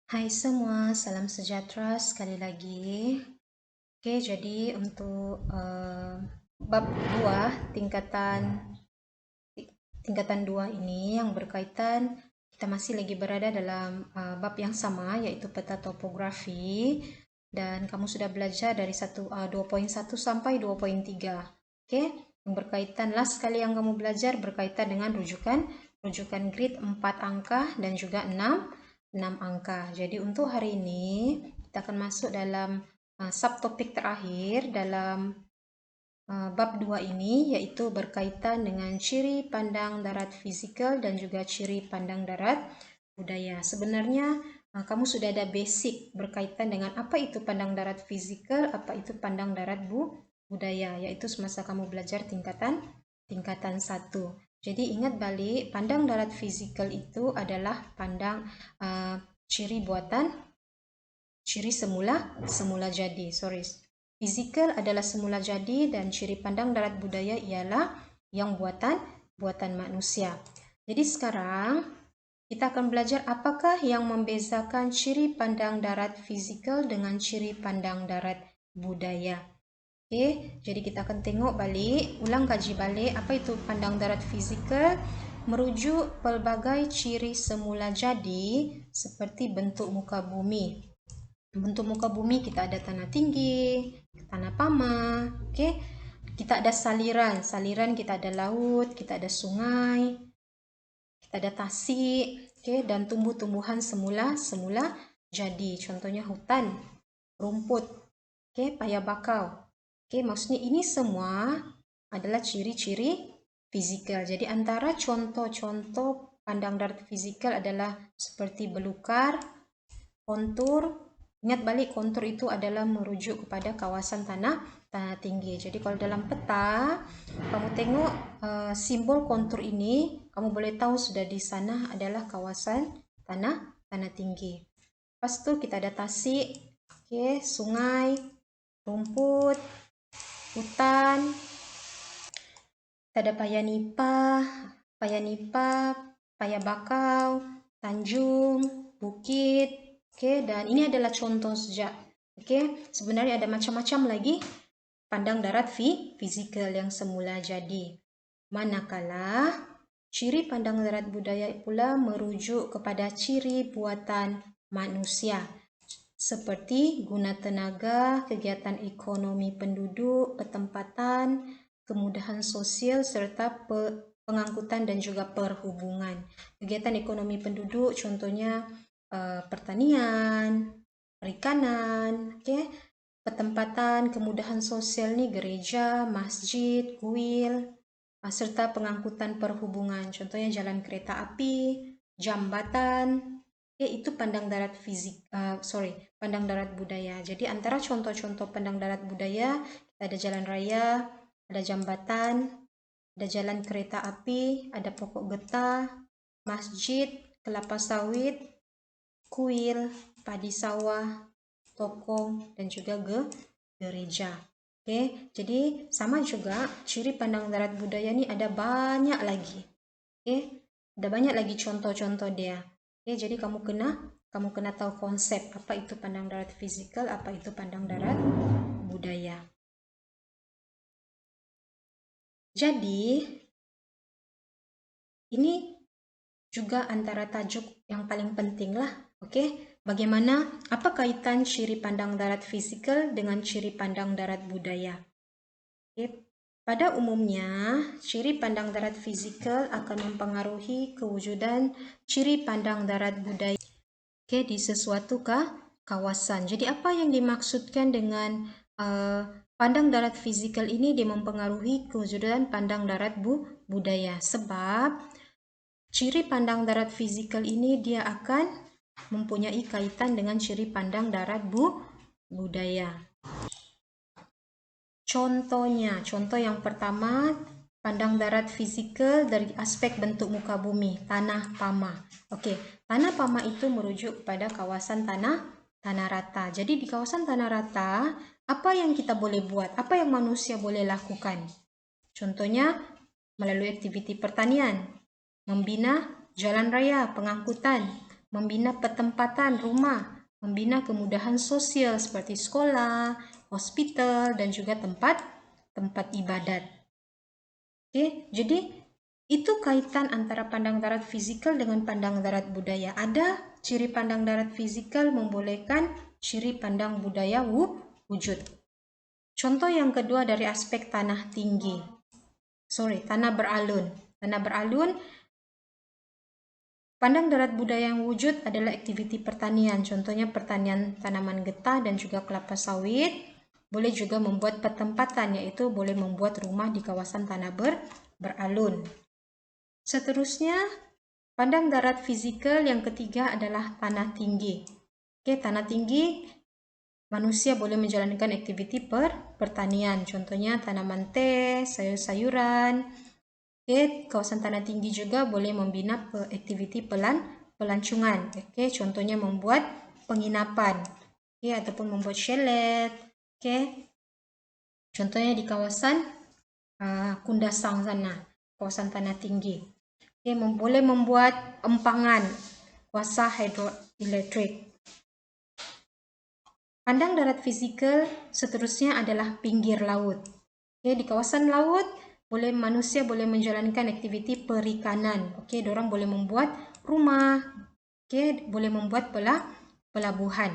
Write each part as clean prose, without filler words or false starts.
Hai semua, salam sejahtera sekali lagi. Oke, jadi untuk bab 2 tingkatan 2 ini yang berkaitan, kita masih lagi berada dalam bab yang sama, yaitu peta topografi, dan kamu sudah belajar dari 2.1 sampai 2.3. Oke, yang berkaitan last kali yang kamu belajar berkaitan dengan rujukan grid 4 angka dan juga 6 angka. Jadi untuk hari ini kita akan masuk dalam subtopik terakhir dalam bab 2 ini, yaitu berkaitan dengan ciri pandang darat fisikal dan juga ciri pandang darat budaya. Sebenarnya kamu sudah ada basic berkaitan dengan apa itu pandang darat fisikal, apa itu pandang darat budaya, yaitu semasa kamu belajar tingkatan 1. Jadi ingat balik, pandang darat fisikal itu adalah pandang ciri semula jadi. Fisikal adalah semula jadi dan ciri pandang darat budaya ialah yang buatan manusia. Jadi sekarang kita akan belajar apakah yang membezakan ciri pandang darat fisikal dengan ciri pandang darat budaya. Oke, jadi kita akan tengok balik, ulang kaji balik apa itu pandang darat fisikal, merujuk pelbagai ciri semula jadi seperti bentuk muka bumi. Bentuk muka bumi kita ada tanah tinggi, tanah pama, oke. Kita ada saliran, kita ada laut, kita ada sungai, kita ada tasik, oke, dan tumbuh-tumbuhan semula jadi. Contohnya hutan, rumput, oke, paya bakau. Oke, maksudnya ini semua adalah ciri-ciri fisikal. Jadi antara contoh-contoh pandang darat fisikal adalah seperti belukar, kontur. Ingat balik, kontur itu adalah merujuk kepada kawasan tanah tinggi. Jadi kalau dalam peta kamu tengok simbol kontur ini, kamu boleh tahu sudah di sana adalah kawasan tanah tinggi. Lepas itu kita ada tasik, oke, sungai, rumput, hutan, kita ada paya bakau, tanjung, bukit. Oke, dan ini adalah contoh saja. Oke, sebenarnya ada macam-macam lagi pandang darat fisikal yang semula jadi. Manakala ciri pandang darat budaya pula merujuk kepada ciri buatan manusia, seperti guna tenaga, kegiatan ekonomi penduduk, pertempatan, kemudahan sosial, serta pengangkutan dan juga perhubungan. Kegiatan ekonomi penduduk contohnya pertanian, perikanan, pertempatan, kemudahan sosial nih gereja, masjid, kuil, serta pengangkutan perhubungan, contohnya jalan kereta api, jambatan, itu pandang darat pandang darat budaya. Jadi antara contoh-contoh pandang darat budaya, kita ada jalan raya, ada jambatan, ada jalan kereta api, ada pokok getah, masjid, kelapa sawit, kuil, padi sawah, toko, dan juga gereja. Oke, jadi sama juga ciri pandang darat budaya ini ada banyak lagi. Oke, ada banyak lagi contoh-contoh dia. Oke, jadi kamu kena tahu konsep apa itu pandang darat fisikal, apa itu pandang darat budaya. Jadi ini juga antara tajuk yang paling penting lah. Oke, bagaimana, apa kaitan ciri pandang darat fisikal dengan ciri pandang darat budaya? Oke, pada umumnya, ciri pandang darat fisikal akan mempengaruhi kewujudan ciri pandang darat budaya di sesuatu kawasan. Jadi apa yang dimaksudkan dengan pandang darat fisikal ini dia mempengaruhi kewujudan pandang darat budaya? Sebab ciri pandang darat fisikal ini dia akan mempunyai kaitan dengan ciri pandang darat budaya. Contohnya, contoh yang pertama, pandang darat fisikal dari aspek bentuk muka bumi, tanah pama. Oke, tanah pama itu merujuk kepada kawasan tanah rata. Jadi di kawasan tanah rata, apa yang kita boleh buat? Apa yang manusia boleh lakukan? Contohnya, melalui aktiviti pertanian, membina jalan raya, pengangkutan, membina pertempatan rumah, membina kemudahan sosial seperti sekolah, hospital, dan juga tempat ibadat. Oke, jadi itu kaitan antara pandang darat fisikal dengan pandang darat budaya. Ada ciri pandang darat fisikal membolehkan ciri pandang budaya wujud. Contoh yang kedua dari aspek tanah tinggi. Tanah beralun. Tanah beralun, pandang darat budaya yang wujud adalah aktiviti pertanian. Contohnya pertanian tanaman getah dan juga kelapa sawit. Boleh juga membuat pertempatan, yaitu boleh membuat rumah di kawasan tanah beralun. Seterusnya, pandang darat fisikal yang ketiga adalah tanah tinggi. Oke, tanah tinggi, manusia boleh menjalankan aktiviti pertanian. Contohnya tanaman teh, sayur-sayuran. Oke, kawasan tanah tinggi juga boleh membina aktiviti pelancongan. Oke, contohnya membuat penginapan. Oke, ataupun membuat chalet. Oke, contohnya di kawasan Kundasang sana, kawasan tanah tinggi. Oke, boleh membuat empangan, kuasa hidroelektrik. Pandang darat fisikal seterusnya adalah pinggir laut. Oke, di kawasan laut manusia boleh menjalankan aktiviti perikanan. Oke, dorang boleh membuat rumah. Oke, boleh membuat pelabuhan.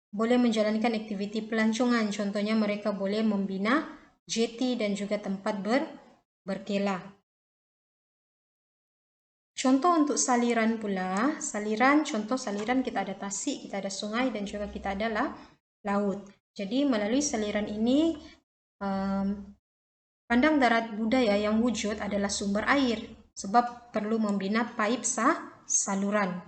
Boleh menjalankan aktiviti pelancongan. Contohnya mereka boleh membina jeti dan juga tempat berkelah. Contoh untuk saliran pula, contoh saliran kita ada tasik, kita ada sungai, dan juga kita ada laut. Jadi melalui saliran ini, pandang darat budaya yang wujud adalah sumber air, sebab perlu membina pipe saluran.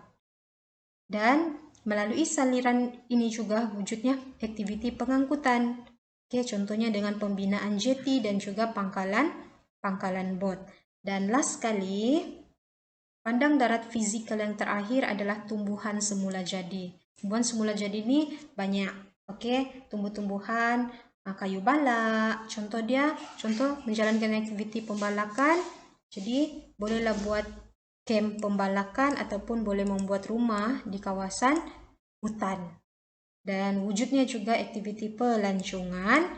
Dan melalui saliran ini juga wujudnya aktiviti pengangkutan. Oke, contohnya dengan pembinaan jeti dan juga pangkalan bot. Dan last sekali, pandang darat fisikal yang terakhir adalah tumbuhan semula jadi. Tumbuhan semula jadi ini banyak. Oke, tumbuh-tumbuhan, kayu balak. Contoh menjalankan aktiviti pembalakan. Jadi bolehlah buat camp pembalakan ataupun boleh membuat rumah di kawasan hutan. Dan wujudnya juga aktiviti pelancongan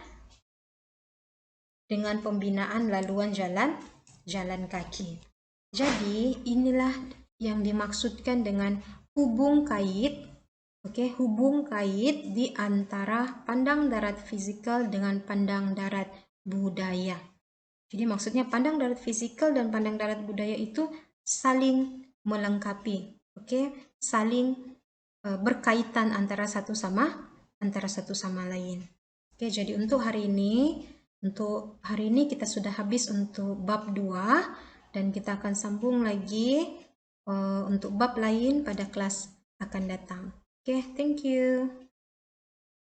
dengan pembinaan laluan jalan kaki. Jadi inilah yang dimaksudkan dengan hubung kait di antara pandang darat fisikal dengan pandang darat budaya. Jadi maksudnya pandang darat fisikal dan pandang darat budaya itu saling melengkapi, saling berkaitan antara satu sama lain. Jadi untuk hari ini kita sudah habis untuk bab 2 dan kita akan sambung lagi untuk bab lain pada kelas akan datang. Thank you.